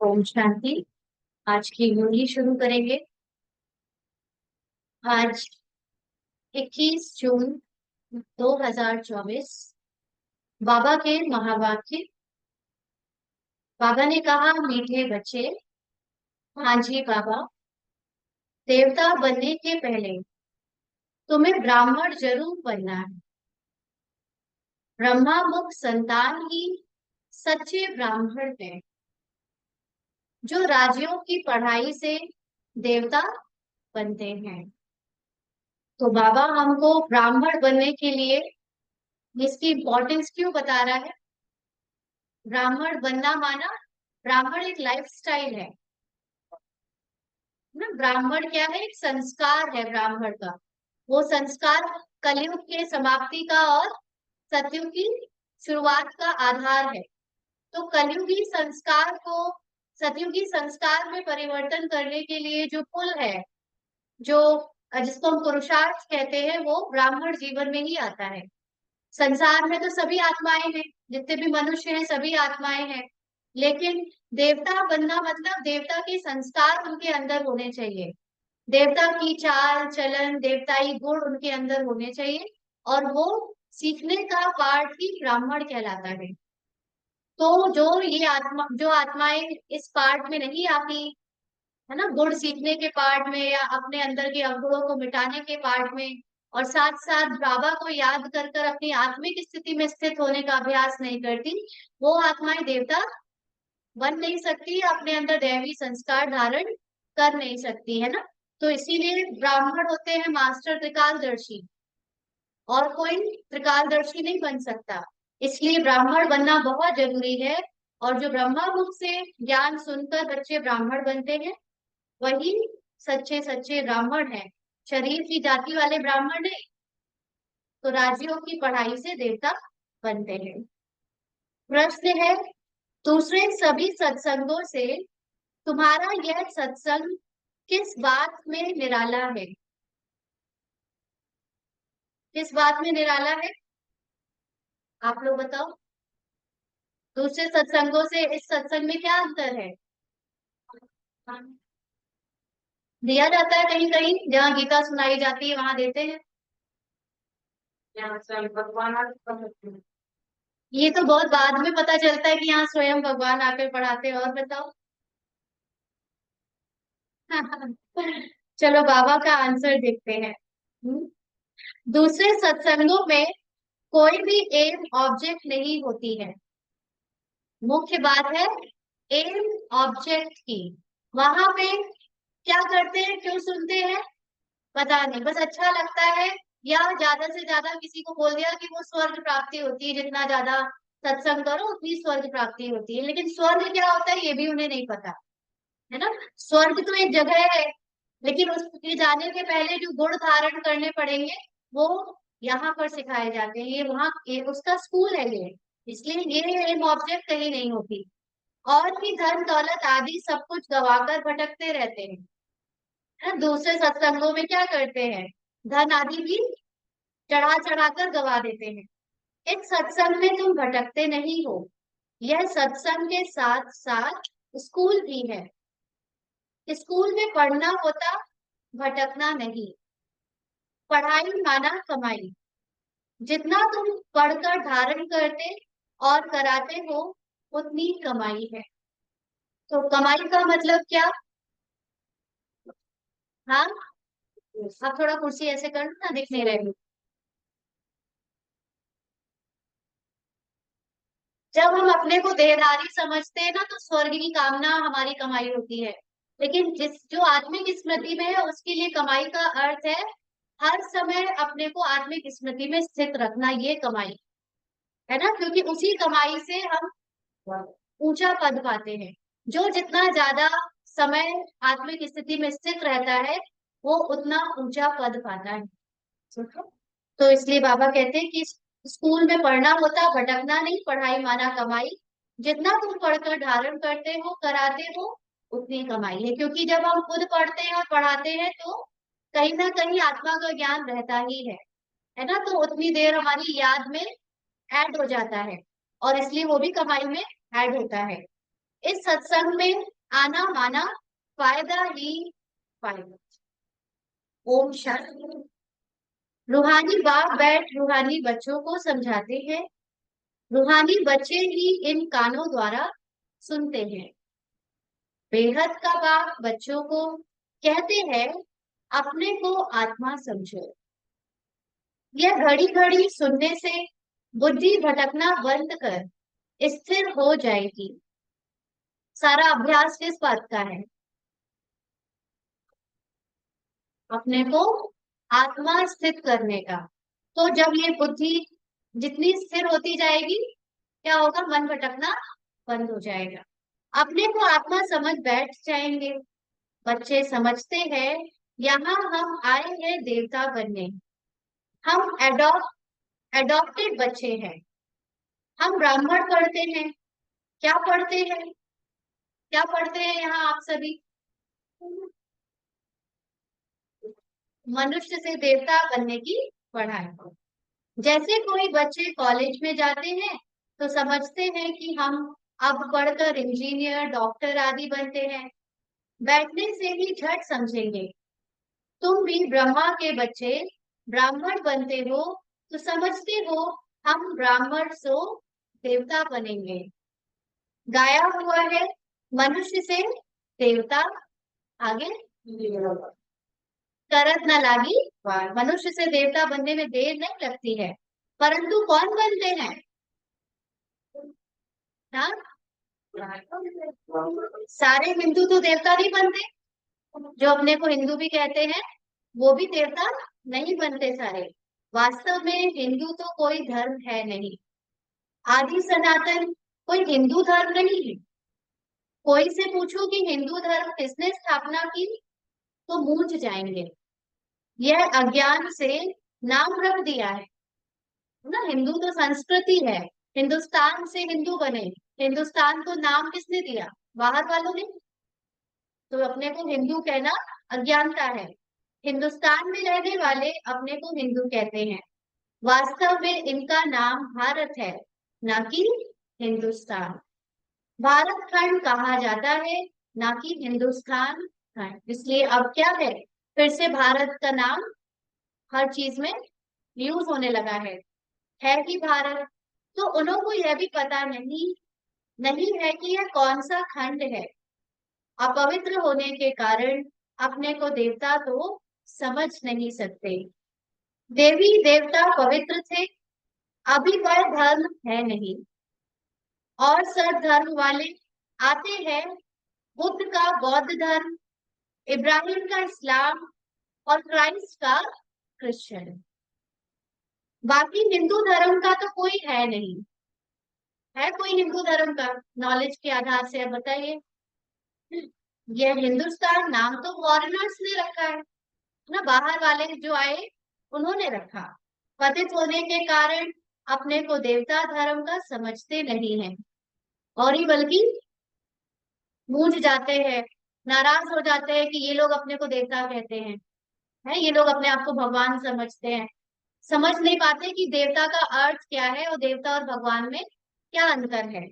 ओम शांति। आज की मुरली शुरू करेंगे। आज 21 जून 2024। बाबा के महावाक्य। बाबा ने कहा, मीठे बच्चे, हाँ जी बाबा, देवता बनने के पहले तुम्हें ब्राह्मण जरूर बनना है। ब्रह्मा मुख संतान ही सच्चे ब्राह्मण हैं, जो राज्यों की पढ़ाई से देवता बनते हैं। तो बाबा हमको ब्राह्मण बनने के लिए इसकी इम्पोर्टेंस क्यों बता रहा है। ब्राह्मण बनना माना, ब्राह्मण एक लाइफ स्टाइल है ना। ब्राह्मण क्या है? एक संस्कार है ब्राह्मण का। वो संस्कार कलयुग के समाप्ति का और सतयुग की शुरुआत का आधार है। तो कलयुगी संस्कार को सतयुगी संस्कार में परिवर्तन करने के लिए जो पुल है, जो जिसको हम पुरुषार्थ कहते हैं, वो ब्राह्मण जीवन में ही आता है। संसार में तो सभी आत्माएं हैं, जितने भी मनुष्य हैं सभी आत्माएं हैं, लेकिन देवता बनना मतलब देवता के संस्कार उनके अंदर होने चाहिए। देवता की चाल चलन, देवताई गुण उनके अंदर होने चाहिए, और वो सीखने का पाठ ही ब्राह्मण कहलाता है। तो जो आत्माएं इस पाठ में नहीं आती है ना, गुण सीखने के पाठ में या अपने अंदर के अवगुणों को मिटाने के पाठ में, और साथ साथ बाबा को याद कर कर अपनी आत्मिक स्थिति में स्थित होने का अभ्यास नहीं करती, वो आत्माएं देवता बन नहीं सकती, अपने अंदर दैवी संस्कार धारण कर नहीं सकती, है ना। तो इसीलिए ब्राह्मण होते हैं मास्टर त्रिकालदर्शी, और कोई त्रिकालदर्शी नहीं बन सकता। इसलिए ब्राह्मण बनना बहुत जरूरी है। और जो ब्रह्मा मुख से ज्ञान सुनकर बच्चे ब्राह्मण बनते हैं, वही सच्चे सच्चे ब्राह्मण हैं। शरीर की जाति वाले ब्राह्मण नहीं, तो राज्यों की पढ़ाई से देवता बनते हैं। प्रश्न है, दूसरे सभी सत्संगों से तुम्हारा यह सत्संग किस बात में निराला है? किस बात में निराला है? आप लोग बताओ। दूसरे सत्संगों से इस सत्संग में क्या अंतर है? दिया जाता है कहीं कहीं, जहाँ गीता सुनाई जाती है वहां देते हैं। ये तो बहुत बाद में पता चलता है कि यहाँ स्वयं भगवान आकर पढ़ाते हैं। और बताओ। चलो बाबा का आंसर देखते हैं। हम्म, दूसरे सत्संगों में कोई भी एम ऑब्जेक्ट नहीं होती है। मुख्य बात है एम ऑब्जेक्ट की। वहां पे क्या करते हैं, क्यों सुनते हैं, पता नहीं, बस अच्छा लगता है, या ज्यादा से ज्यादा किसी को बोल दिया कि वो स्वर्ग प्राप्ति होती है, जितना ज्यादा सत्संग करो उतनी स्वर्ग प्राप्ति होती है। लेकिन स्वर्ग क्या होता है ये भी उन्हें नहीं पता, है ना। स्वर्ग तो एक जगह है, लेकिन उसके जाने के पहले जो गुण धारण करने पड़ेंगे, वो यहाँ पर सिखाए जाते हैं। ये उसका स्कूल है ये। इसलिए ये एक ऑब्जेक्ट कहीं नहीं होती। और भी धन दौलत आदि सब कुछ गवाकर भटकते रहते हैं, है ना? दूसरे सत्संगों में क्या करते हैं, धन आदि भी चढ़ा चढ़ा कर गवा देते हैं। इस सत्संग में तुम भटकते नहीं हो। यह सत्संग के साथ साथ स्कूल भी है। स्कूल में पढ़ना होता, भटकना नहीं। पढ़ाई माना कमाई। जितना तुम पढ़कर धारण करते और कराते हो, उतनी कमाई है। तो कमाई का मतलब क्या? हाँ, आप थोड़ा कुर्सी ऐसे कर लो ना, दिख नहीं रहे। जब हम अपने को देहधारी समझते हैं ना, तो स्वर्ग की कामना हमारी कमाई होती है। लेकिन जो आत्मिक स्मृति में है, उसके लिए कमाई का अर्थ है हर समय अपने को आत्मिक स्मृति में स्थित रखना, ये कमाई है ना। क्योंकि उसी कमाई से हम ऊंचा पद पाते हैं। जो जितना ज्यादा समय आत्मिक स्थिति में स्थित रहता है, वो उतना ऊंचा पद पाता है। समझो? तो इसलिए बाबा कहते हैं कि स्कूल में पढ़ना होता, भटकना नहीं। पढ़ाई माना कमाई। जितना तुम पढ़कर धारण करते हो कराते हो, उतनी कमाई है। क्योंकि जब हम खुद पढ़ते हैं और पढ़ाते हैं, तो कहीं ना कहीं आत्मा का ज्ञान रहता ही है ना। तो उतनी देर हमारी याद में ऐड हो जाता है, और इसलिए वो भी कमाई में ऐड होता है। इस सत्संग में आना माना फायदा ही फायदा। ओम शांति। रूहानी बाप बैठ रूहानी बच्चों को समझाते हैं। रूहानी बच्चे ही इन कानों द्वारा सुनते हैं। बेहद का बाप बच्चों को कहते हैं, अपने को आत्मा समझो। यह घड़ी घड़ी सुनने से बुद्धि भटकना बंद कर स्थिर हो जाएगी। सारा अभ्यास किस बात का है? अपने को आत्मा स्थित करने का। तो जब ये बुद्धि जितनी स्थिर होती जाएगी, क्या होगा? मन भटकना बंद हो जाएगा। अपने को आत्मा समझ बैठ जाएंगे। बच्चे समझते हैं, यहाँ हम आए हैं देवता बनने। हम एडॉप्टेड बच्चे हैं। हम ब्राह्मण पढ़ते हैं। क्या पढ़ते हैं? क्या पढ़ते हैं यहाँ आप सभी? मनुष्य से देवता बनने की पढ़ाई। जैसे कोई बच्चे कॉलेज में जाते हैं तो समझते हैं कि हम अब पढ़कर इंजीनियर डॉक्टर आदि बनते हैं। बैठने से ही झट समझेंगे। तुम भी ब्रह्मा के बच्चे ब्राह्मण बनते हो तो समझते हो हम ब्राह्मण सो देवता बनेंगे। गाया हुआ है, मनुष्य से देवता। आगे, करत न लागी वार। मनुष्य से देवता बनने में देर नहीं लगती है। परंतु कौन बनते हैं? हाँ, सारे हिंदू तो देवता नहीं बनते। जो अपने को हिंदू भी कहते हैं वो भी देवता नहीं बनते सारे। वास्तव में हिंदू तो कोई धर्म है नहीं। आदि सनातन कोई हिंदू धर्म नहीं है। कोई से पूछो कि हिंदू धर्म किसने स्थापना की तो मूंझ जाएंगे। यह अज्ञान से नाम रख दिया है ना। हिंदू तो संस्कृति है। हिंदुस्तान से हिंदू बने। हिंदुस्तान को नाम किसने दिया? बाहर वालों ने। तो अपने को हिंदू कहना अज्ञानता है। हिंदुस्तान में रहने वाले अपने को हिंदू कहते हैं। वास्तव में इनका नाम भारत है, ना कि हिंदुस्तान। भारत खंड कहा जाता है, ना कि हिंदुस्तान खंड। इसलिए अब क्या है, फिर से भारत का नाम हर चीज में यूज होने लगा है कि भारत। तो उन्हों को यह भी पता नहीं नहीं है कि यह कौन सा खंड है। अपवित्र होने के कारण अपने को देवता तो समझ नहीं सकते। देवी देवता पवित्र थे, अभी वह धर्म है नहीं। और सब धर्म वाले आते हैं, बुद्ध का बौद्ध धर्म, इब्राहिम का इस्लाम और क्राइस्ट का क्रिश्चियन। बाकी हिंदू धर्म का तो कोई है नहीं। है कोई हिंदू धर्म का नॉलेज के आधार से? अब बताइए। यह हिंदुस्तान नाम तो फॉरेनर्स ने रखा है ना, बाहर वाले जो आए उन्होंने रखा। पतित होने के कारण अपने को देवता धर्म का समझते नहीं है, और ही बल्कि मूंझ जाते हैं, नाराज हो जाते हैं कि ये लोग अपने को देवता कहते हैं। है, ये लोग अपने आप को भगवान समझते हैं। समझ नहीं पाते कि देवता का अर्थ क्या है और देवता और भगवान में क्या अंतर है।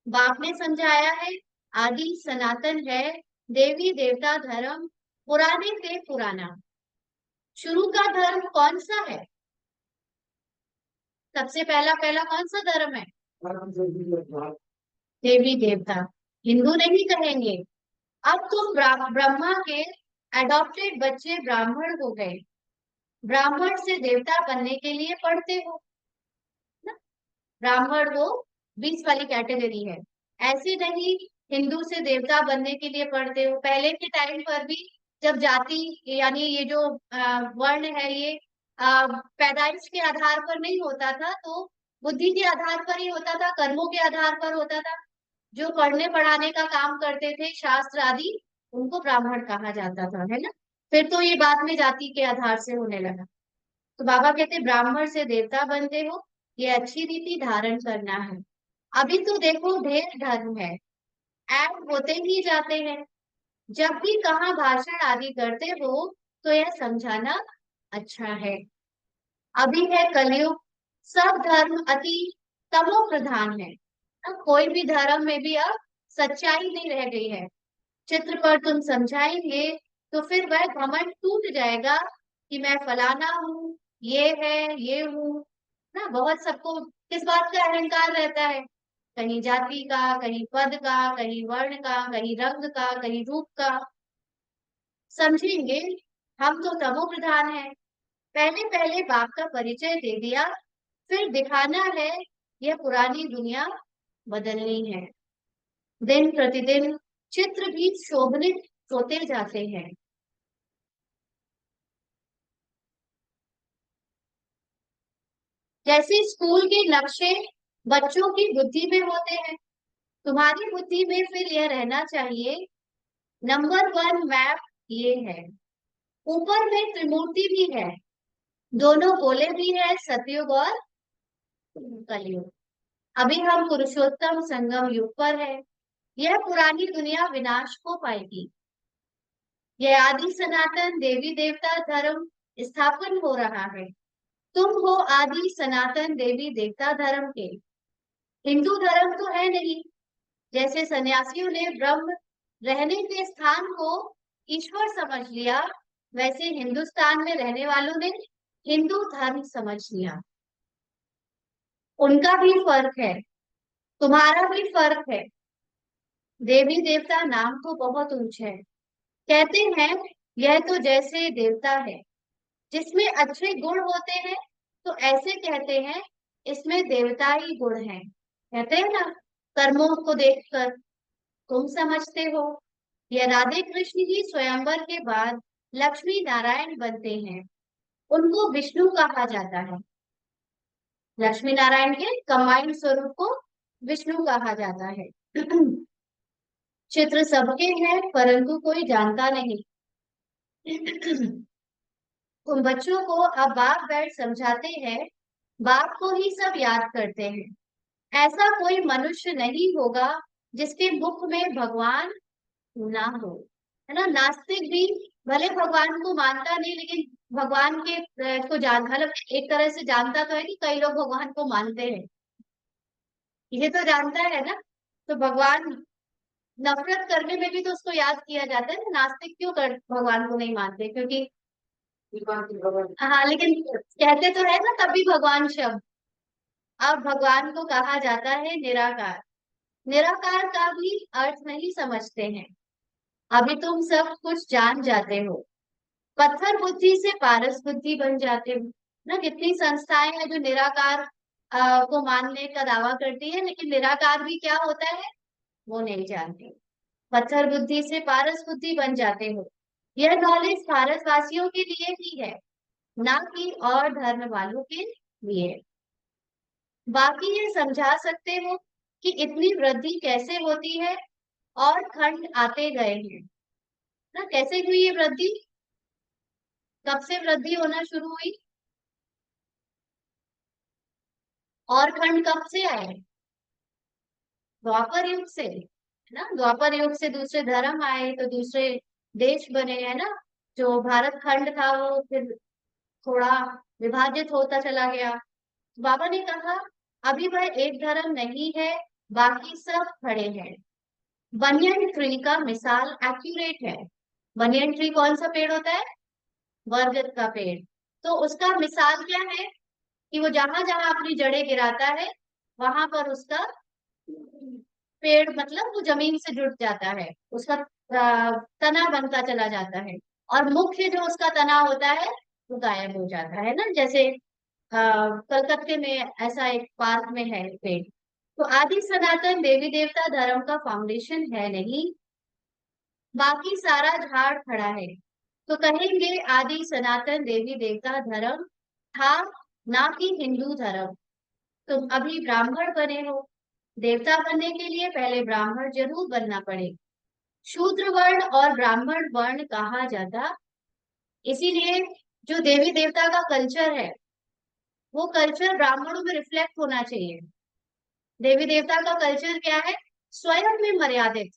बाप ने समझाया है, आदि सनातन है देवी देवता धर्म, पुराने से पुराना। शुरू का धर्म कौन सा है? सबसे पहला पहला कौन सा धर्म है? देवी देवता। हिंदू नहीं कहेंगे। अब तुम ब्रह्मा के एडॉप्टेड बच्चे ब्राह्मण हो गए। ब्राह्मण से देवता बनने के लिए पढ़ते हो ना। ब्राह्मण वो 20 वाली कैटेगरी है। ऐसे नहीं हिंदू से देवता बनने के लिए पढ़ते हो। पहले के टाइम पर भी जब जाति यानी ये जो वर्ण है ये पैदाइश के आधार पर नहीं होता था, तो बुद्धि के आधार पर ही होता था, कर्मों के आधार पर होता था। जो पढ़ने पढ़ाने का काम करते थे शास्त्र आदि, उनको ब्राह्मण कहा जाता था, है ना। फिर तो ये बाद में जाति के आधार से होने लगा। तो बाबा कहते ब्राह्मण से देवता बनते हो, ये अच्छी रीति धारण करना है। अभी तो देखो ढेर धर्म है, ऐड होते ही जाते हैं। जब भी कहाँ भाषण आदि करते हो तो यह समझाना अच्छा है। अभी है कलयुग, सब धर्म अति तमो प्रधान है। अब कोई भी धर्म में भी अब सच्चाई नहीं रह गई है। चित्र पर तुम समझाएंगे तो फिर वह घमंड टूट जाएगा कि मैं फलाना हूँ, ये है, ये हूँ ना। बहुत सबको किस बात का अहंकार रहता है, कहीं जाति का, कहीं पद का, कहीं वर्ण का, कहीं रंग का, कहीं रूप का। समझेंगे हम तो तमो प्रधान है। पहले पहले बाप का परिचय दे दिया, फिर दिखाना है यह पुरानी दुनिया बदलनी है। दिन प्रतिदिन चित्र भी शोभनित होते जाते हैं। जैसे स्कूल के नक्शे बच्चों की बुद्धि में होते हैं, तुम्हारी बुद्धि में फिर यह रहना चाहिए। नंबर वन मैप ये है, ऊपर में त्रिमूर्ति भी है, दोनों गोले भी है, सतयुग और कलयुग। अभी हम पुरुषोत्तम संगम युग पर है। यह पुरानी दुनिया विनाश को पाएगी, यह आदि सनातन देवी देवता धर्म स्थापन हो रहा है। तुम हो आदि सनातन देवी देवता धर्म के। हिंदू धर्म तो है नहीं। जैसे सन्यासियों ने ब्रह्म रहने के स्थान को ईश्वर समझ लिया, वैसे हिंदुस्तान में रहने वालों ने हिंदू धर्म समझ लिया। उनका भी फर्क है, तुम्हारा भी फर्क है। देवी देवता नाम तो बहुत ऊंचा है। कहते हैं यह तो जैसे देवता है जिसमें अच्छे गुण होते हैं, तो ऐसे कहते हैं इसमें देवता ही गुण है। कहते हैं ना, कर्मों को देखकर तुम समझते हो। यह राधे कृष्ण ही स्वयंवर के बाद लक्ष्मी नारायण बनते हैं, उनको विष्णु कहा जाता है। लक्ष्मी नारायण के कंबाइंड स्वरूप को विष्णु कहा जाता है। चित्र सबके हैं परंतु कोई जानता नहीं। उन बच्चों को अब बाप बैठ समझाते हैं, बाप को ही सब याद करते हैं। ऐसा कोई मनुष्य नहीं होगा जिसके मुख में भगवान ना हो, है ना। नास्तिक भी भले भगवान को मानता नहीं, लेकिन भगवान के को जान मतलब एक तरह से जानता तो है कि कई लोग भगवान को मानते हैं, ये तो जानता है ना। तो भगवान नफरत करने में भी तो उसको याद किया जाता है। नास्तिक क्यों कर भगवान को नहीं मानते, क्योंकि हाँ, लेकिन कहते तो है ना तभी भगवान शब्द। अब भगवान को कहा जाता है निराकार। निराकार का भी अर्थ नहीं समझते हैं। अभी तुम सब कुछ जान जाते हो, पत्थर बुद्धि से पारस बुद्धि बन जाते हो ना। कितनी संस्थाएं हैं जो निराकार को मानने का दावा करती है, लेकिन निराकार भी क्या होता है वो नहीं जानते। पत्थर बुद्धि से पारस बुद्धि बन जाते हो। यह नॉलेज भारतवासियों के लिए ही है, ना कि और धर्म वालों के लिए। बाकी ये समझा सकते हो कि इतनी वृद्धि कैसे होती है और खंड आते गए हैं ना। कैसे हुई ये वृद्धि, कब से वृद्धि होना शुरू हुई और खंड कब से आए? द्वापर युग से, है ना। द्वापर युग से दूसरे धर्म आए तो दूसरे देश बने, है ना। जो भारत खंड था वो फिर थोड़ा विभाजित होता चला गया। बाबा ने कहा अभी वह एक धर्म नहीं है, बाकी सब खड़े हैं। बनियन ट्री का मिसाल एक्यूरेट है। बनियन ट्री कौन सा पेड़ होता है? बरगद का पेड़। तो उसका मिसाल क्या है कि वो जहां जहां अपनी जड़ें गिराता है वहां पर उसका पेड़ मतलब वो जमीन से जुड़ जाता है, उसका तना बनता चला जाता है, और मुख्य जो उसका तना होता है वो गायब हो जाता है ना। जैसे कलकत्ते में ऐसा एक पार्क में है पेड़। तो आदि सनातन देवी देवता धर्म का फाउंडेशन है नहीं, बाकी सारा झाड़ खड़ा है। तो कहेंगे आदि सनातन देवी देवता धर्म था, ना कि हिंदू धर्म। तुम अभी ब्राह्मण बने हो, देवता बनने के लिए पहले ब्राह्मण जरूर बनना पड़े। शूद्र वर्ण और ब्राह्मण वर्ण कहा जाता। इसीलिए जो देवी देवता का कल्चर है वो कल्चर ब्राह्मणों में रिफ्लेक्ट होना चाहिए। देवी देवता का कल्चर क्या है? स्वयं में मर्यादित।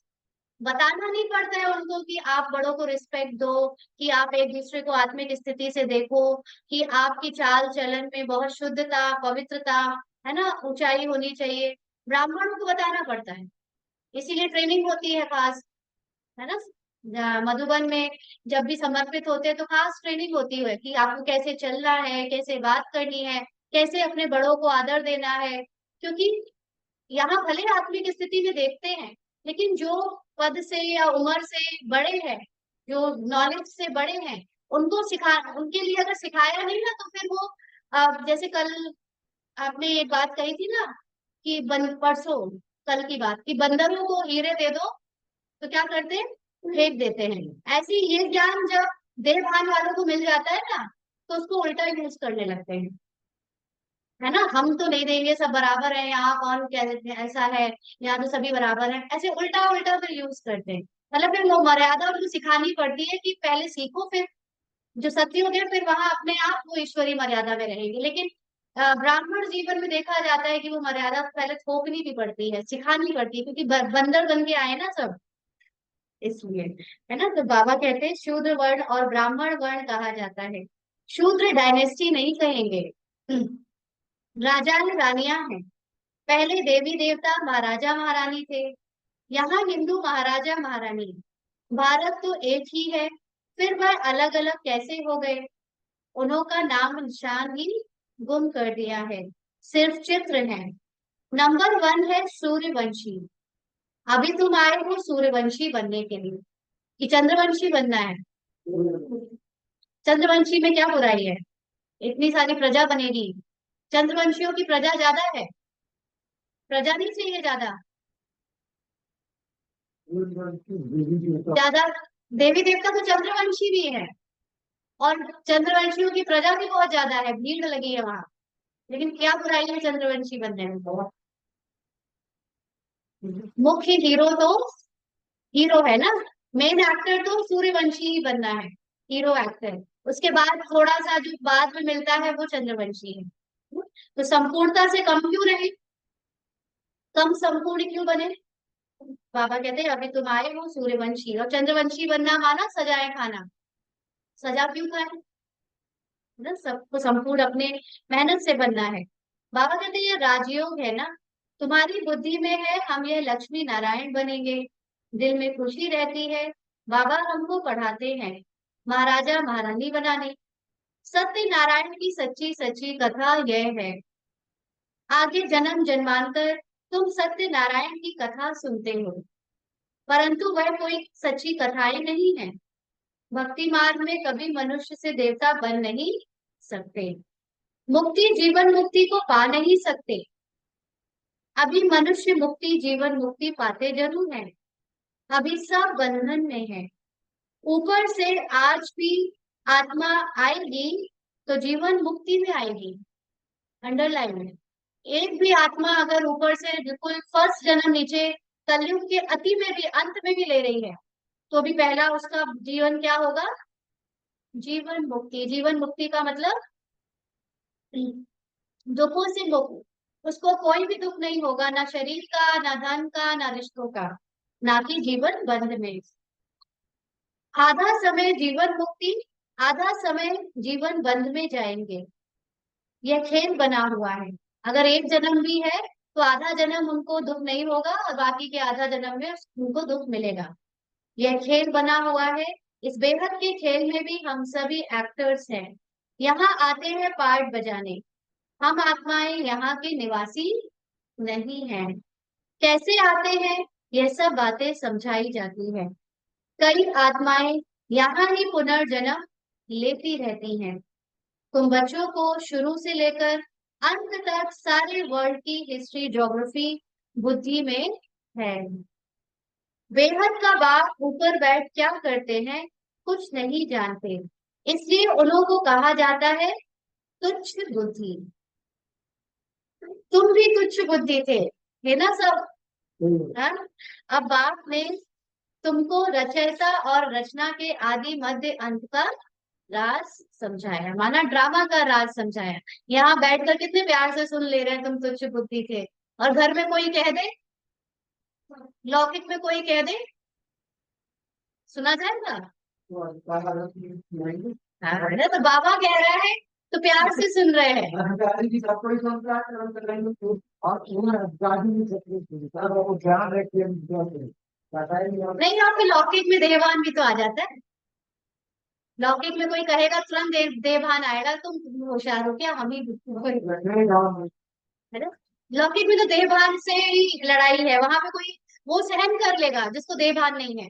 बताना नहीं पड़ता है उनको कि आप बड़ों को रिस्पेक्ट दो, कि आप एक दूसरे को आत्मिक स्थिति से देखो, कि आपकी चाल चलन में बहुत शुद्धता, पवित्रता, है ना, ऊंचाई होनी चाहिए। ब्राह्मणों को बताना पड़ता है इसीलिए ट्रेनिंग होती है खास, है ना। मधुबन में जब भी समर्पित होते हैं तो खास ट्रेनिंग होती है कि आपको कैसे चलना है, कैसे बात करनी है, कैसे अपने बड़ों को आदर देना है। क्योंकि यहाँ भले आत्मिक स्थिति में देखते हैं, लेकिन जो पद से या उम्र से बड़े हैं, जो नॉलेज से बड़े हैं, उनको सिखा, उनके लिए अगर सिखाया नहीं ना तो फिर वो जैसे कल आपने एक बात कही थी ना कि परसों, कल की बात, कि बंदरों को हीरे दे दो तो क्या करते हैं, फेंक देते हैं। ऐसे ही ये ज्ञान जब देवभान वालों को मिल जाता है ना तो उसको उल्टा यूज करने लगते हैं, है ना। हम तो नहीं देंगे, सब बराबर है, यहाँ कौन कह देते हैं ऐसा है, यहाँ तो सभी बराबर है, ऐसे उल्टा उल्टा फिर यूज करते हैं। मतलब फिर वो मर्यादा उनको सिखानी पड़ती है कि पहले सीखो, फिर जो सत्य हो गया फिर वहां अपने आप वो ईश्वरी मर्यादा में रहेगी। लेकिन ब्राह्मण जीवन में देखा जाता है कि वो मर्यादा पहले थोपनी भी पड़ती है, सिखानी पड़ती है, क्योंकि बंदर बन के आए ना सब, इसलिए, है ना। तो बाबा कहते हैं शूद्र वर्ण और ब्राह्मण वर्ण कहा जाता है, शूद्र डायनेस्टी नहीं कहेंगे। राजा रानियां हैं, पहले देवी देवता महाराजा महारानी थे, यहाँ हिंदू महाराजा महारानी। भारत तो एक ही है, फिर वह अलग अलग कैसे हो गए, उन्हों का नाम निशान ही गुम कर दिया है, सिर्फ चित्र है। नंबर 1 है सूर्यवंशी। अभी तुम आए हो सूर्यवंशी बनने के लिए कि चंद्रवंशी बनना है? चंद्रवंशी में क्या बुराई है, इतनी सारी प्रजा बनेगी। चंद्रवंशियों की प्रजा ज्यादा है, प्रजा नहीं चाहिए ज्यादा, ज्यादा। देवी देवता तो चंद्रवंशी भी है, और चंद्रवंशियों की प्रजा भी बहुत ज्यादा है, भीड़ लगी है वहां। लेकिन क्या बुराई है चंद्रवंशी बनने में? मुख्य हीरो तो हीरो है ना, मेन एक्टर तो सूर्यवंशी ही बनना है, हीरो एक्टर। उसके बाद थोड़ा सा जो बाद में मिलता है वो चंद्रवंशी है। तो संपूर्णता से कम क्यों रहे, कम संपूर्ण क्यों बने? बाबा कहते हैं अभी तुम आए हो सूर्यवंशी, और चंद्रवंशी बनना माना सजाए खाना। सजा क्यों खाए, ना, सबको संपूर्ण अपने मेहनत से बनना है। बाबा कहते हैं ये राजयोग है ना, तुम्हारी बुद्धि में है हम ये लक्ष्मी नारायण बनेंगे, दिल में खुशी रहती है। बाबा हमको पढ़ाते हैं महाराजा महारानी बनाने। सत्य नारायण की सच्ची सच्ची कथा यह है, आगे जन्म जन्मांतर तुम सत्य नारायण की कथा सुनते हो, परंतु वह कोई सच्ची कथाएं नहीं है। भक्ति मार्ग में कभी मनुष्य से देवता बन नहीं सकते, मुक्ति जीवन मुक्ति को पा नहीं सकते। अभी मनुष्य मुक्ति जीवन मुक्ति पाते जरूर है, अभी सब बंधन में है। ऊपर से आज भी आत्मा आएगी तो जीवन मुक्ति में आएगी। अंडरलाइन में, एक भी आत्मा अगर ऊपर से बिल्कुल फर्स्ट जन्म नीचे कलयुग के अति में भी अंत में भी ले रही है तो भी पहला उसका जीवन क्या होगा, जीवन मुक्ति। जीवन मुक्ति का मतलब दुखों से मुक्त, उसको कोई भी दुख नहीं होगा, ना शरीर का, ना धन का, ना रिश्तों का, ना कि जीवन बंध में। आधा समय जीवन मुक्ति, आधा समय जीवन बंध में जाएंगे, यह खेल बना हुआ है। अगर एक जन्म भी है तो आधा जन्म उनको दुख नहीं होगा और बाकी के आधा जन्म में उनको दुख मिलेगा। यह खेल बना हुआ है, इस बेहद के खेल में भी हम सभी एक्टर्स हैं, यहाँ आते हैं पार्ट बजाने। हम आत्माएं यहाँ के निवासी नहीं हैं। कैसे आते हैं यह सब बातें समझाई जाती है। कई आत्माएं यहाँ ही पुनर्जन्म लेती रहती हैं। तुम बच्चों को शुरू से लेकर अंत तक सारे वर्ल्ड की हिस्ट्री ज्योग्राफी बुद्धि में है। बेहद का बाप ऊपर बैठ क्या करते हैं कुछ नहीं जानते, इसलिए उन्हों को कहा जाता है तुच्छ बुद्धि। तुम भी तुच्छ बुद्धि थे, है ना सब। हाँ? अब बाप ने तुमको रचयिता और रचना के आदि मध्य अंत का राज समझाया, माना ड्रामा का राज समझाया। यहाँ बैठकर कितने प्यार से सुन ले रहे हैं तुम तुच्छ बुद्धि थे, और घर में कोई कह दे, लौकिक में कोई कह दे, सुना जाएगा। हाँ, है ना? तो बाबा कह रहा है तो प्यार से सुन रहे हैं। अधिकारी की सब कोई सुनता है, तुरंत करेंगे तो आप सुन रहे हैं, गाड़ी नहीं सकते, सर वो ध्यान रखिए, बताइए नहीं आप। नहीं, आपके लौकिक में देहभान भी तो आ जाता है। लौकिक में कोई कहेगा तुरंत देहभान आएगा, तुम होशियार हो क्या, हम ही रखने जाओ। है ना। लौकिक में तो देहभान से ही लड़ाई है, वहां पे कोई वो सहन कर लेगा जिसको देहभान नहीं है।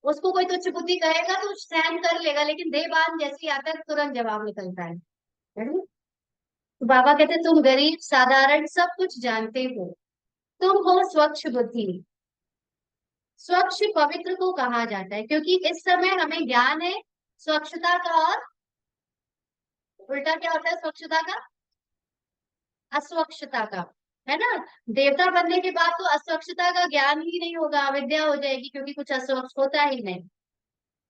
उसको कोई तुच्छ बुद्धि कहेगा तो सहन कर लेगा, लेकिन देहभान जैसे ही आता है तुरंत जवाब निकलता है ना? तो बाबा कहते तुम गरीब साधारण सब कुछ जानते हो, तुम हो स्वच्छ बुद्धि। स्वच्छ पवित्र को कहा जाता है क्योंकि इस समय हमें ज्ञान है स्वच्छता का, और उल्टा क्या होता है स्वच्छता का, अस्वच्छता का, है ना। देवता बनने के बाद तो अस्वच्छता का ज्ञान ही नहीं होगा, अविद्या हो जाएगी, क्योंकि कुछ अस्वच्छ होता ही नहीं।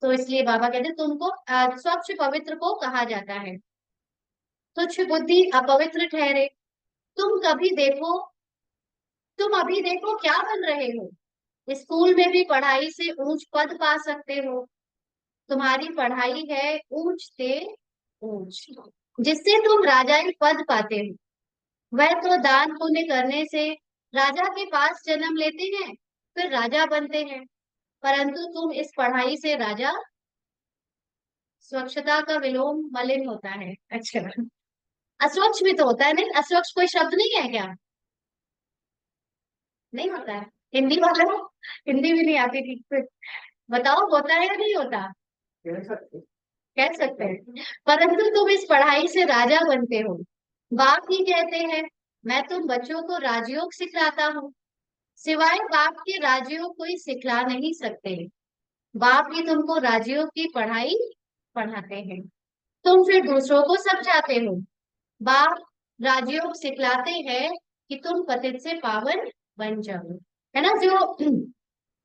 तो इसलिए बाबा कहते हैं तुमको स्वच्छ पवित्र को कहा जाता है। तुच्छ बुद्धि अपवित्र ठहरे। तुम कभी देखो, तुम अभी देखो क्या बन रहे हो। स्कूल में भी पढ़ाई से ऊंच पद पा सकते हो। तुम्हारी पढ़ाई है ऊंच से ऊंच, जिससे तुम राजाई पद पाते हो। वह तो दान पुण्य करने से राजा के पास जन्म लेते हैं, फिर राजा बनते हैं। परंतु तुम इस पढ़ाई से राजा, स्वच्छता का विलोम मलिन होता है। अच्छा, अस्वच्छ भी तो होता है, नहीं अस्वच्छ कोई शब्द नहीं है क्या? नहीं होता है। हिंदी वाला, हिंदी भी नहीं आती ठीक से, बताओ होता है या नहीं होता? कह सकते हैं। परंतु तुम इस पढ़ाई से राजा बनते हो। बाप ही कहते हैं मैं तुम बच्चों को राजयोग सिखलाता हूँ। सिवाय बाप के राजयोग कोई सिखला नहीं सकते। बाप ही तुमको राजयोग की पढ़ाई पढ़ाते हैं, तुम फिर दूसरों को समझाते हो। बाप राजयोग सिखलाते हैं कि तुम पतित से पावन बन जाओ, है ना। जो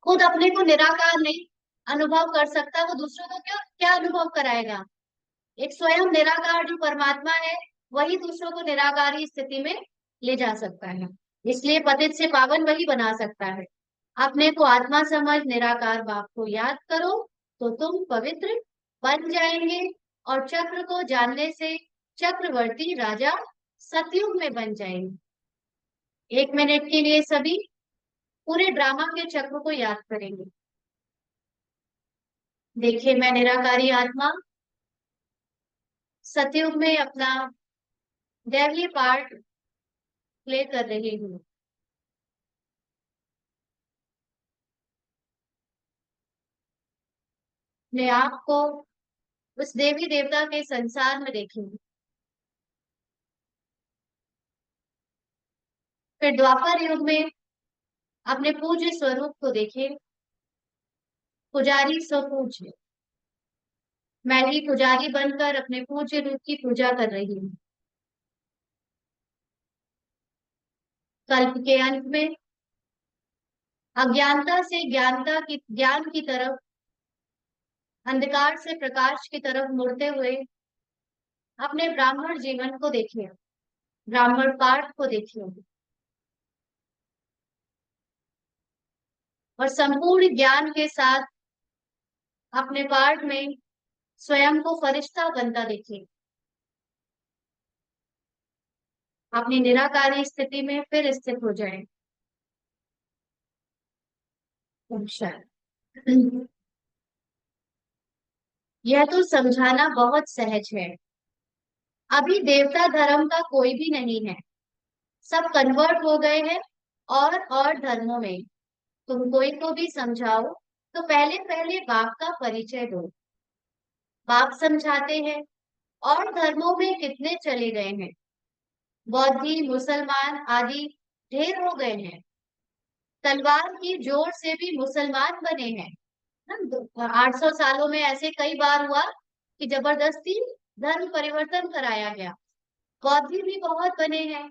खुद अपने को निराकार नहीं अनुभव कर सकता, वो दूसरों को क्यों क्या अनुभव कराएगा। एक स्वयं निराकार जो परमात्मा है, वही दूसरों को निराकारी स्थिति में ले जा सकता है। इसलिए पतित से पावन वही बना सकता है। अपने को आत्मा समझ निराकार बाप को याद करो, तो तुम पवित्र बन जाएंगे, और चक्र को जानने से चक्रवर्ती राजा सतयुग में बन जाएंगे। 1 मिनट के लिए सभी पूरे ड्रामा के चक्र को याद करेंगे। देखिए, मैं निराकारी आत्मा सतयुग में अपना दैवीय पार्ट प्ले कर रही हूँ। मैं आपको उस देवी देवता के संसार में देखेंगे। फिर द्वापर युग में अपने पूज्य स्वरूप को देखें। पुजारी स्वपूज्य, मैं ही पुजारी बनकर अपने पूज्य रूप की पूजा कर रही हूँ। कल्प के अंत में अज्ञानता से ज्ञान की तरफ, अंधकार से प्रकाश की तरफ मुड़ते हुए अपने ब्राह्मण जीवन को देखिए, ब्राह्मण पाठ को देखिए, और संपूर्ण ज्ञान के साथ अपने पाठ में स्वयं को फरिश्ता बनता देखिए। अपनी निराकारी स्थिति में फिर स्थित हो जाए। अच्छा, यह तो समझाना बहुत सहज है। अभी देवता धर्म का कोई भी नहीं है, सब कन्वर्ट हो गए हैं और धर्मों में। तुम कोई को भी समझाओ तो पहले पहले बाप का परिचय दो। बाप समझाते हैं, और धर्मों में कितने चले गए हैं, बौद्धि मुसलमान आदि ढेर हो गए हैं। तलवार की जोर से भी मुसलमान बने हैं ना। 800 सालों में ऐसे कई बार हुआ कि जबरदस्ती धर्म परिवर्तन कराया गया। बौद्धि भी बहुत बने हैं,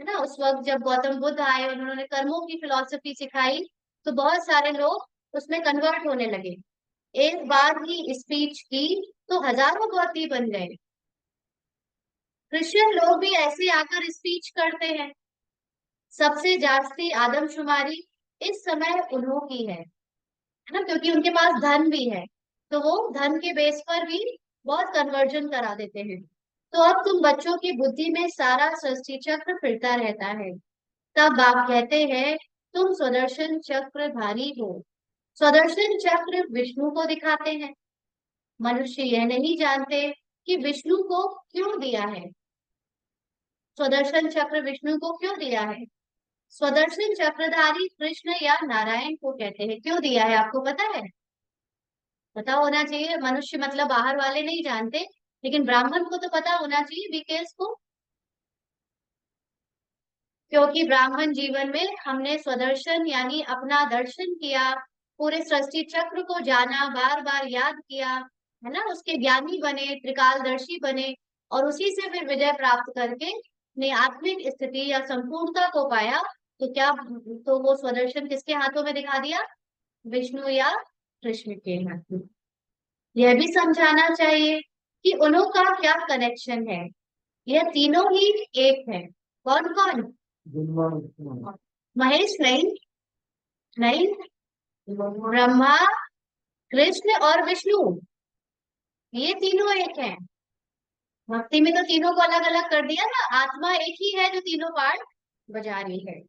है ना। उस वक्त जब गौतम बुद्ध आए, उन्होंने कर्मों की फिलॉसफी सिखाई, तो बहुत सारे लोग उसमें कन्वर्ट होने लगे। एक बार ही स्पीच की तो हजारों बौद्धि बन गए। क्रिश्चियन लोग भी ऐसे आकर स्पीच करते हैं। सबसे जास्ती आदमशुमारी इस समय उन्हों की है ना, क्योंकि उनके पास धन भी है, तो वो धन के बेस पर भी बहुत कन्वर्जन करा देते हैं। तो अब तुम बच्चों की बुद्धि में सारा सृष्टि चक्र फिरता रहता है। तब आप कहते हैं तुम सुदर्शन चक्रधारी हो। सुदर्शन चक्र विष्णु को दिखाते हैं। मनुष्य यह नहीं जानते कि विष्णु को क्यों दिया है। सुदर्शन चक्र विष्णु को क्यों दिया है। स्वदर्शन चक्रधारी कृष्ण या नारायण को कहते हैं। क्यों दिया है आपको पता है। पता होना चाहिए। मनुष्य मतलब बाहर वाले नहीं जानते, लेकिन ब्राह्मण को तो पता होना चाहिए विकेश को। क्योंकि ब्राह्मण जीवन में हमने स्वदर्शन यानी अपना दर्शन किया, पूरे सृष्टि चक्र को जाना, बार बार याद किया, है ना, उसके ज्ञानी बने, त्रिकालदर्शी बने, और उसी से फिर विजय प्राप्त करके अपनी आत्मिक स्थिति या संपूर्णता को पाया। तो क्या, तो वो स्वदर्शन किसके हाथों में दिखा दिया। विष्णु या कृष्ण के हाथ में। यह भी समझाना चाहिए कि उन्हों का क्या कनेक्शन है। यह तीनों ही एक है। कौन कौन। महेश नहीं, नहीं, ब्रह्मा, कृष्ण और विष्णु, ये तीनों एक हैं। भक्ति में तो तीनों को अलग अलग कर दिया ना, आत्मा एक ही है जो तीनों पार्ट बजा रही है।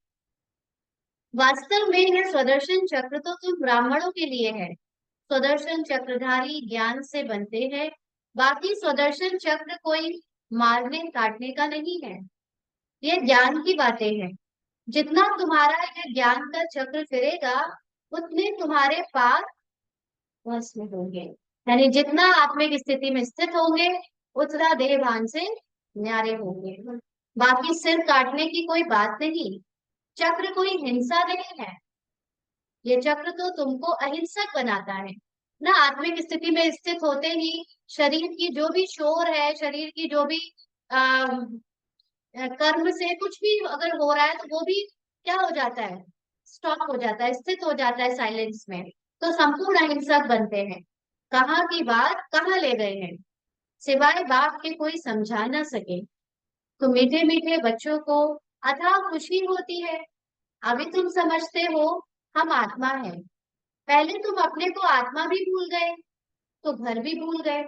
वास्तव में यह स्वदर्शन चक्र तो तुम ब्राह्मणों के लिए है। स्वदर्शन चक्रधारी ज्ञान से बनते हैं। बाकी स्वदर्शन चक्र कोई मारने काटने का नहीं है। ये ज्ञान की बातें हैं। जितना तुम्हारा यह ज्ञान का चक्र फिरेगा, उतने तुम्हारे पार भस्म होंगे। यानी जितना आत्मिक स्थिति में स्थित होंगे, उतना देह भान से न्यारे होंगे। बाकी सिर काटने की कोई बात नहीं। चक्र कोई हिंसा नहीं है। ये चक्र तो तुमको अहिंसक बनाता है ना। आत्मिक स्थिति में स्थित होते ही शरीर की जो भी शोर है, शरीर की जो भी आ, कर्म से कुछ भी अगर हो रहा है, तो वो भी क्या हो जाता है, स्टॉप हो जाता है, स्थित हो जाता है साइलेंस में। तो संपूर्ण अहिंसक बनते हैं। कहाँ की बात कहाँ ले गए हैं। सिवाय बाप के कोई समझा ना सके। तो मीठे मीठे बच्चों को अथाह खुशी होती है। अभी तुम समझते हो हम आत्मा है। पहले तुम अपने को आत्मा भी भूल गए, तो घर भी भूल गए,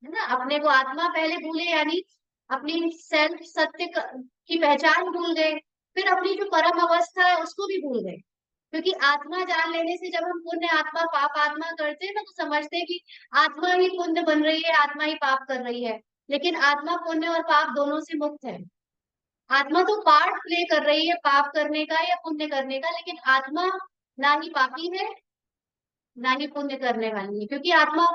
है ना। अपने को आत्मा पहले भूले, यानी अपनी सेल्फ सत्य की पहचान भूल गए। फिर अपनी जो परम अवस्था है उसको भी भूल गए। क्योंकि आत्मा जान लेने से जब हम पुण्य आत्मा पाप आत्मा करते हैं ना, तो समझते हैं कि आत्मा ही पुण्य बन रही है, आत्मा ही पाप कर रही है। लेकिन आत्मा पुण्य और पाप दोनों से मुक्त है। आत्मा तो पार्ट प्ले कर रही है पाप करने का या पुण्य करने का, लेकिन आत्मा ना ही पापी है, ना ही पुण्य करने वाली है। क्योंकि आत्मा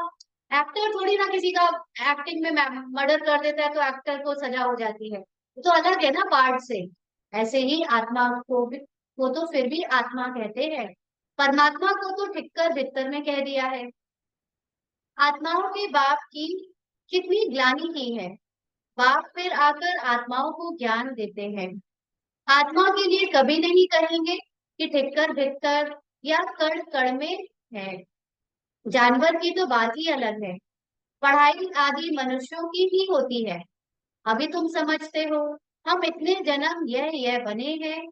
एक्टर थोड़ी ना, किसी का एक्टिंग में मर्डर कर देता है तो एक्टर को सजा हो जाती है, वो तो अलग है ना पार्ट से। ऐसे ही आत्मा को भी, वो तो फिर भी आत्मा कहते हैं। परमात्मा को तो ठिक्कर भित्तर में कह दिया है। आत्माओं के बाप की कितनी ग्लानि की है। बाप फिर आकर आत्माओं को ज्ञान देते हैं। आत्मा के लिए कभी नहीं कहेंगे कि ठिक्कर भित्तर या कण कण में है। जानवर की तो बात ही अलग है। पढ़ाई आदि मनुष्यों की ही होती है। अभी तुम समझते हो हम इतने जन्म यह बने हैं,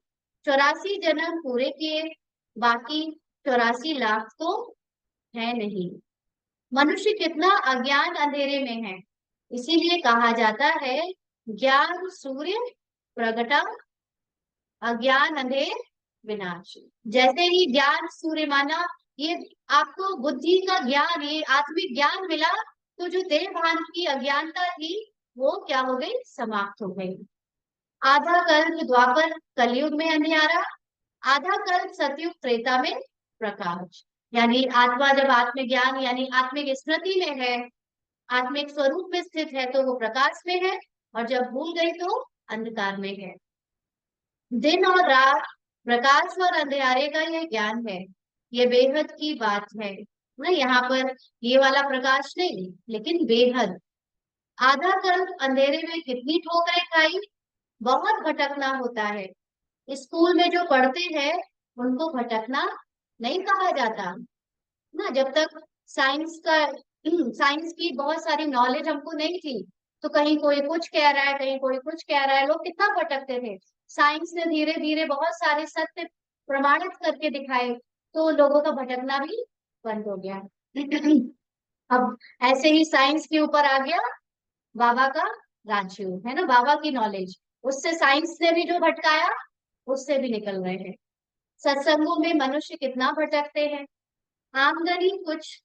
84 जन्म पूरे किए, बाकी 84 लाख तो है नहीं। मनुष्य कितना अज्ञान अंधेरे में है। इसीलिए कहा जाता है ज्ञान सूर्य प्रगटा, अज्ञान अंधेर विनाश। जैसे ही ज्ञान सूर्य माना, ये आपको बुद्धि का ज्ञान, ये आत्मिक ज्ञान मिला, तो जो देह भान की अज्ञानता थी वो क्या हो गई, समाप्त हो गई। आधा कल्प द्वापर कलयुग में अंधियारा, आधा कल्प सतयुग त्रेता में प्रकाश। यानी आत्मा जब आत्मज्ञान यानी आत्मिक स्मृति में है, आत्मिक स्वरूप में स्थित है, तो वो प्रकाश में है, और जब भूल गई तो अंधकार में है। दिन और रात, प्रकाश और अंधेरे का यह ज्ञान है। ये बेहद की बात है ना। यहाँ पर ये वाला प्रकाश नहीं, लेकिन बेहद। आधा कल्प अंधेरे में कितनी ठोकरें खाई, बहुत भटकना होता है। स्कूल में जो पढ़ते हैं उनको भटकना नहीं कहा जाता ना। जब तक साइंस का साइंस की बहुत सारी नॉलेज हमको नहीं थी, तो कहीं कोई कुछ कह रहा है, कहीं कोई कुछ कह रहा है, लोग कितना भटकते थे। साइंस ने धीरे धीरे बहुत सारे सत्य प्रमाणित करके दिखाए, तो लोगों का भटकना भी बंद हो गया। अब ऐसे ही साइंस के ऊपर आ गया बाबा का राजयोग है ना, बाबा की नॉलेज, उससे साइंस ने भी जो भटकाया उससे भी निकल रहे हैं। सत्संगों में मनुष्य कितना भटकते हैं। आमदनी कुछ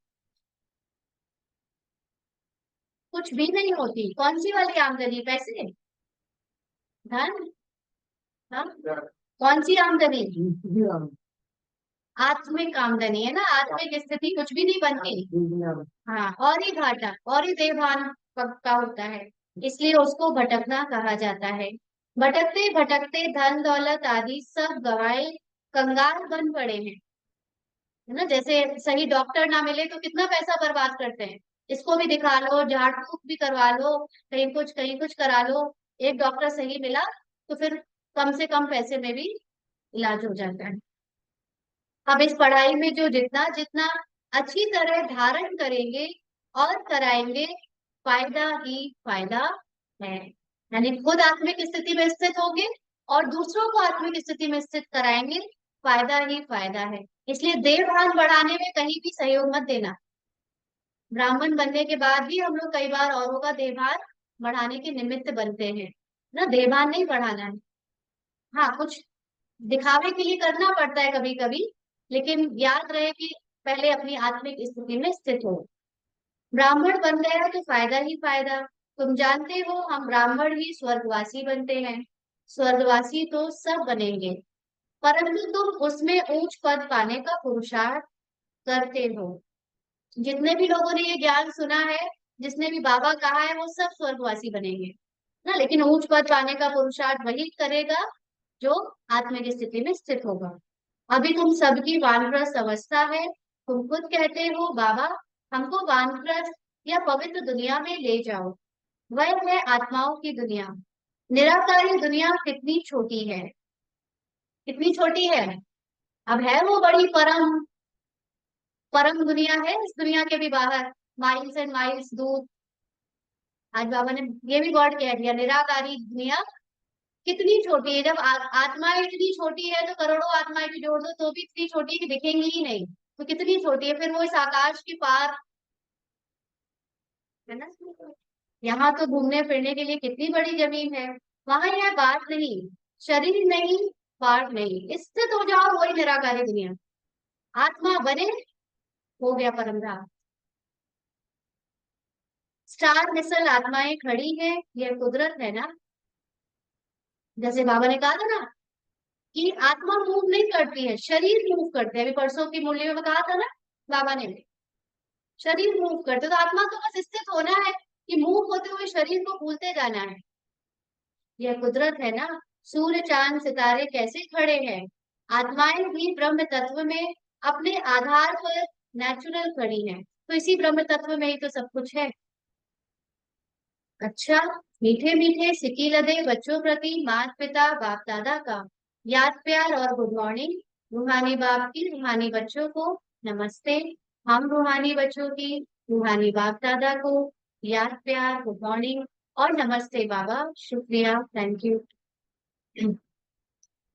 कुछ भी नहीं होती। कौन सी वाली आमदनी? पैसे, धन, हाँ, कौन सी आमदनी? आत्मिक आमदनी है ना, आत्मिक स्थिति कुछ भी नहीं बनती। हाँ, और ही घाटा और ही देवान का होता है, इसलिए उसको भटकना कहा जाता है। भटकते भटकते धन दौलत आदि सब गवाए कंगाल बन पड़े हैं, है ना। जैसे सही डॉक्टर ना मिले तो कितना पैसा बर्बाद करते हैं। इसको भी दिखा लो, झाड़ फूक भी करवा लो, कहीं कुछ करा लो, एक डॉक्टर सही मिला तो फिर कम से कम पैसे में भी इलाज हो जाता है। अब इस पढ़ाई में जो जितना जितना अच्छी तरह धारण करेंगे और कराएंगे, फायदा ही फायदा है। यानी खुद आत्मिक स्थिति में स्थित होंगे और दूसरों को आत्मिक स्थिति में स्थित कराएंगे, फायदा ही फायदा है। इसलिए देवभान बढ़ाने में कहीं भी सहयोग मत देना। ब्राह्मण बनने के बाद भी हम लोग कई बार औरों का देवभान बढ़ाने के निमित्त बनते हैं ना, देवभान नहीं बढ़ाना है। हाँ, कुछ दिखावे के लिए करना पड़ता है कभी कभी, लेकिन याद रहे कि पहले अपनी आत्मिक स्थिति में स्थित हो। ब्राह्मण बन गया तो फायदा ही फायदा। तुम जानते हो हम ब्राह्मण ही स्वर्गवासी बनते हैं। स्वर्गवासी तो सब बनेंगे, परंतु तुम उसमें ऊंच पद पाने का पुरुषार्थ करते हो। जितने भी लोगों ने ये ज्ञान सुना है, जिसने भी बाबा कहा है, वो सब स्वर्गवासी बनेंगे ना, लेकिन ऊंच पद पाने का पुरुषार्थ वही करेगा जो आत्मिक स्थिति में स्थित होगा। अभी तुम सबकी वानप्रस्थ अवस्था है। तुम खुद कहते हो बाबा हमको वानप्रस्थ या पवित्र दुनिया में ले जाओ। वह है आत्माओं की दुनिया। निराकारी दुनिया कितनी छोटी है, कितनी छोटी है। अब है वो बड़ी परम परम दुनिया है, इस दुनिया के भी बाहर माइल्स एंड माइल्स दूर। आज बाबा ने ये भी वर्ड कह दिया, निराकारी दुनिया कितनी छोटी है। जब आत्माएं इतनी छोटी है तो करोड़ों आत्माएं भी जोड़ दो तो भी इतनी छोटी है कि दिखेंगी ही नहीं। तो कितनी छोटी है फिर वो इस आकाश के पार, है ना। यहाँ तो घूमने फिरने के लिए कितनी बड़ी जमीन है। वहां यह बात नहीं, शरीर नहीं, पार्ट नहीं, स्थित हो जाओ वही निराकारी दुनिया। आत्मा बने, हो गया परम धाम। स्टार मिसल आत्माएं खड़ी है, यह कुदरत है ना। जैसे बाबा ने कहा था ना कि आत्मा मूव नहीं करती है, शरीर मूव करते हैं। अभी परसों की मुरली में कहा था ना बाबा ने, शरीर मूव करते, तो आत्मा को बस स्थित होना है कि मूव होते हुए शरीर को भूलते जाना है। यह कुदरत है ना। सूर्य चांद सितारे कैसे खड़े हैं, आत्माएं भी ब्रह्म तत्व में अपने आधार पर नेचुरल खड़ी हैं। तो इसी ब्रह्म तत्व में ही तो सब कुछ है। अच्छा, मीठे मीठे सिकी लदे बच्चों प्रति माता पिता बाप दादा का याद प्यार और गुड मॉर्निंग। रूहानी बाप की रूहानी बच्चों को नमस्ते। हम रूहानी बच्चों की रूहानी बाप दादा को याद प्यार गुड मॉर्निंग और नमस्ते बाबा, शुक्रिया, थैंक यू।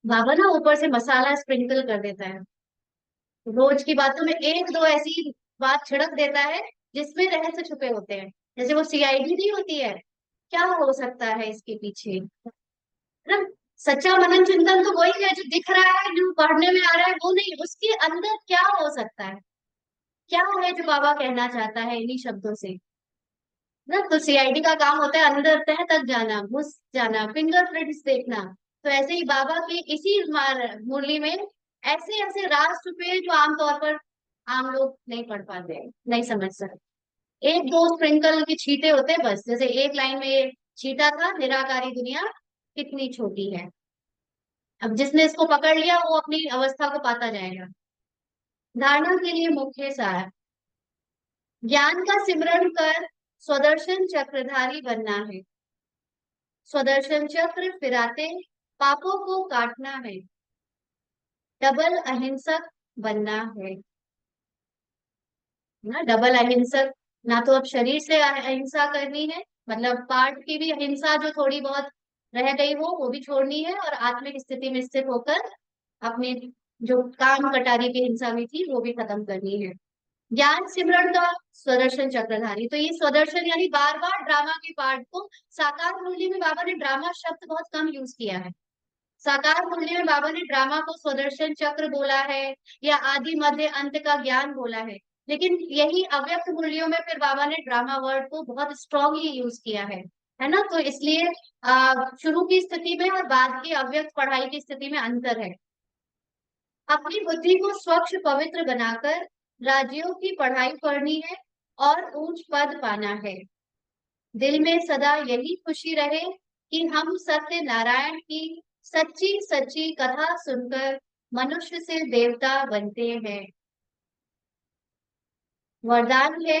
बाबा ना ऊपर से मसाला स्प्रिंकल कर देता है, रोज की बातों में एक दो ऐसी बात छिड़क देता है जिसमें रहस्य छुपे होते हैं। जैसे वो सीआईडी नहीं होती है, क्या हो सकता है इसके पीछे, है ना। सच्चा मनन चिंतन तो वही है जो दिख रहा है, जो पढ़ने में आ रहा है, वो नहीं, उसके अंदर क्या हो सकता है, क्या है जो बाबा कहना चाहता है इन्हीं शब्दों से ना। तो सीआईडी का काम होता है अंदर तह तक जाना, घुस जाना, फिंगरप्रिंट्स देखना। तो ऐसे ही बाबा के इसी मुरली में ऐसे ऐसे राज छुपे हैं जो आमतौर पर आम लोग नहीं पढ़ पाते हैं, नहीं समझ सकते। एक दो स्प्रिंकल के छींटे होते हैं बस। जैसे एक लाइन में ये छींटा था, निराकारी दुनिया कितनी छोटी है। अब जिसने इसको पकड़ लिया वो अपनी अवस्था को पाता जाएगा। धारणा के लिए मुख्य सार, ज्ञान का सिमरन कर स्वदर्शन चक्रधारी बनना है। स्वदर्शन चक्र फिराते पापों को काटना है, डबल अहिंसक बनना है ना। डबल अहिंसक, ना तो अब शरीर से अहिंसा करनी है, मतलब पार्ट की भी अहिंसा जो थोड़ी बहुत रह गई वो भी छोड़नी है, और आत्मिक स्थिति में स्थित होकर अपने जो काम कटारी की हिंसा भी थी वो भी खत्म करनी है। ज्ञान सिमरन का स्वदर्शन चक्रधारी, तो ये स्वदर्शन यानी बार बार ड्रामा के पार्ट को, साकार मूल्य में बाबा ने ड्रामा शब्द बहुत कम यूज किया है। साकार मूल्य में बाबा ने ड्रामा को स्वदर्शन चक्र बोला है, या आदि मध्य अंत का ज्ञान बोला है। लेकिन यही अव्यक्त मूल्यों में फिर बाबा ने ड्रामा वर्ड को बहुत स्ट्रांगली यूज किया है ना। तो इसलिए शुरू की स्थिति में और बाद की अव्यक्त पढ़ाई की स्थिति में अंतर है। अपनी बुद्धि को स्वच्छ पवित्र बनाकर राज्यों की पढ़ाई पढ़नी है और ऊंच पद पाना है। दिल में सदा यही खुशी रहे कि हम सत्य नारायण की सच्ची सच्ची कथा सुनकर मनुष्य से देवता बनते हैं। वरदान है,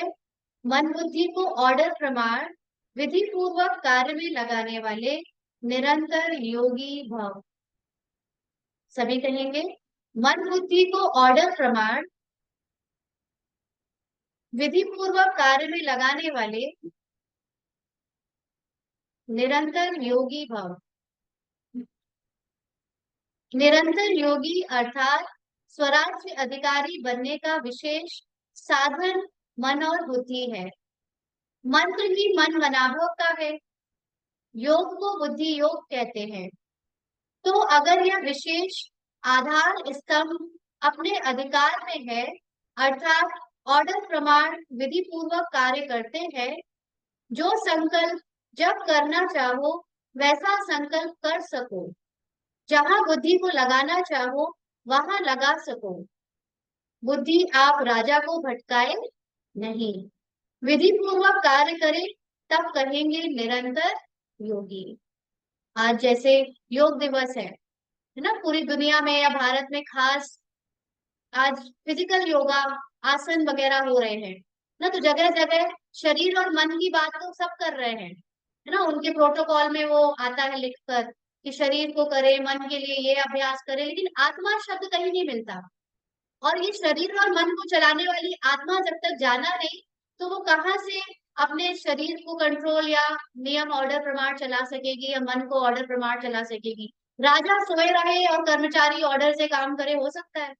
मन बुद्धि को ऑर्डर प्रमाण विधि पूर्वक कार्य में लगाने वाले निरंतर योगी भव। सभी कहेंगे, मन बुद्धि को ऑर्डर प्रमाण विधि पूर्वक कार्य में लगाने वाले निरंतर योगी भव। निरंतर योगी अर्थात स्वराज्य अधिकारी बनने का विशेष साधन मन और बुद्धि है। मंत्र ही मन मनाभव होता है, योग को बुद्धि योग कहते हैं। तो अगर यह विशेष आधार स्तंभ अपने अधिकार में है, अर्थात ऑर्डर प्रमाण विधि पूर्वक कार्य करते हैं, जो संकल्प जब करना चाहो वैसा संकल्प कर सको, जहां बुद्धि को लगाना चाहो वहां लगा सको, बुद्धि आप राजा को भटकाए नहीं, विधि पूर्वक कार्य करे, तब कहेंगे निरंतर योगी। आज जैसे योग दिवस है ना, पूरी दुनिया में या भारत में खास आज फिजिकल योगा आसन वगैरह हो रहे हैं ना, तो जगह जगह शरीर और मन की बात तो सब कर रहे हैं, है ना। उनके प्रोटोकॉल में वो आता है लिखकर कि शरीर को करे, मन के लिए ये अभ्यास करे, लेकिन आत्मा शब्द कहीं नहीं मिलता। और ये शरीर और मन को चलाने वाली आत्मा जब तक जाना नहीं, तो वो कहाँ से अपने शरीर को कंट्रोल या नियम ऑर्डर प्रमाण चला सकेगी, या मन को ऑर्डर प्रमाण चला सकेगी। राजा सोए रहे और कर्मचारी ऑर्डर से काम करे, हो सकता है?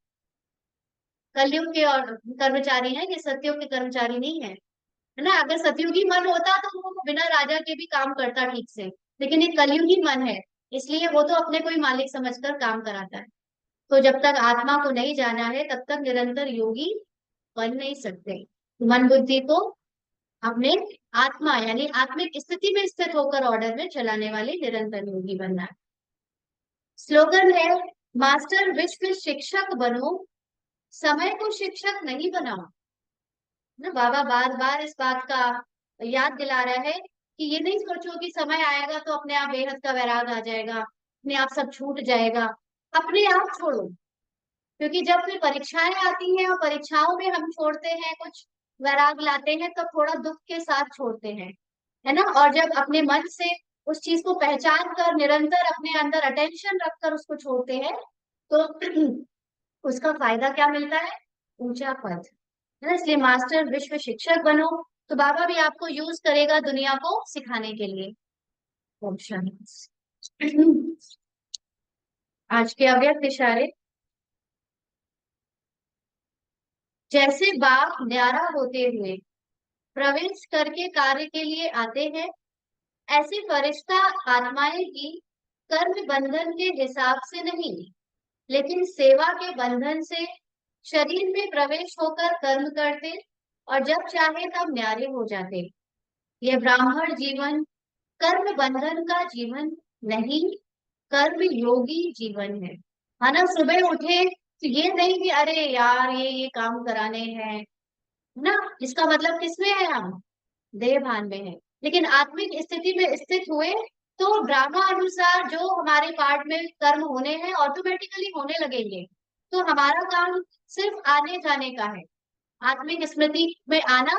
कलयुग के और कर्मचारी हैं, ये सतयुग के कर्मचारी नहीं है, है ना। अगर सतयुगी मन होता तो वो बिना राजा के भी काम करता ठीक से, लेकिन ये कलयुगी मन है, इसलिए वो तो अपने को ही मालिक समझकर काम कराता है। तो जब तक आत्मा को नहीं जाना है तब तक निरंतर योगी बन नहीं सकते। मन बुद्धि को अपने आत्मा यानी आत्मिक स्थिति में स्थित होकर ऑर्डर में चलाने वाले निरंतर योगी बनना है। स्लोगन है, मास्टर विश्व शिक्षक बनो, समय को शिक्षक नहीं बनाओ। ना बाबा बार बार इस बात का याद दिला रहा है कि ये नहीं सोचो कि समय आएगा तो अपने आप बेहद का वैराग आ जाएगा, अपने आप सब छूट जाएगा। अपने आप छोड़ो, क्योंकि जब फिर परीक्षाएं आती हैं और परीक्षाओं में हम छोड़ते हैं, कुछ वैराग लाते हैं, तो थोड़ा दुख के साथ छोड़ते हैं, है ना। और जब अपने मन से उस चीज को पहचान कर निरंतर अपने अंदर अटेंशन रखकर उसको छोड़ते हैं, तो उसका फायदा क्या मिलता है? ऊंचा पद, है ना। इसलिए मास्टर विश्व शिक्षक बनो, तो बाबा भी आपको यूज करेगा दुनिया को सिखाने के लिए। ऑप्शन आज के अव्यक्त इशारे, जैसे बाप न्यारा होते हुए प्रवेश करके कार्य के लिए आते हैं, ऐसे फरिश्ता आत्माएं की कर्म बंधन के हिसाब से नहीं, लेकिन सेवा के बंधन से शरीर में प्रवेश होकर कर्म करते और जब चाहे तब न्यारे हो जाते। यह ब्राह्मण जीवन कर्म बंधन का जीवन नहीं, कर्म योगी जीवन है। है ना। सुबह उठे तो ये नहीं कि अरे यार ये काम कराने हैं, ना। इसका मतलब किसमें है? हम देह भान में है, लेकिन आत्मिक स्थिति में स्थित हुए तो ड्रामा अनुसार जो हमारे पार्ट में कर्म होने हैं ऑटोमेटिकली होने लगेंगे। तो हमारा काम सिर्फ आने जाने का है, आत्मिक स्मृति में आना।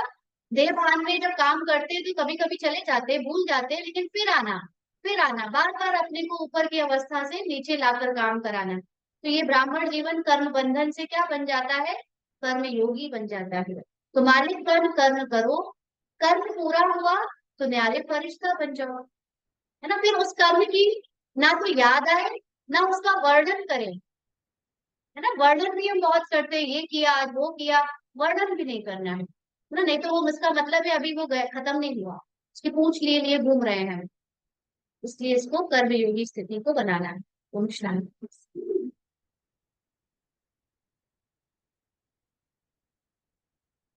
देह भान में जब काम करते हैं तो कभी कभी चले जाते हैं, भूल जाते हैं, लेकिन फिर आना बार बार अपने को ऊपर की अवस्था से नीचे लाकर काम कराना। तो ये ब्राह्मण जीवन कर्म बंधन से क्या बन जाता है? कर्म योगी बन जाता है। तो मालिक बन कर्म करो, कर्म पूरा हुआ तो न्यारे फरिश्ता बन जाओ, है ना। फिर उस कर्म की ना तो याद आए ना उसका वर्णन करें, है ना। वर्णन भी हम बहुत करते हैं, ये किया आज वो किया, वर्णन भी नहीं करना है ना, नहीं तो वो इसका मतलब है अभी वो गए, खत्म नहीं हुआ, उसकी पूंछ लिए लिए घूम रहे हैं, इसलिए इसको कर्मयोगी स्थिति को बनाना है, पूछना है।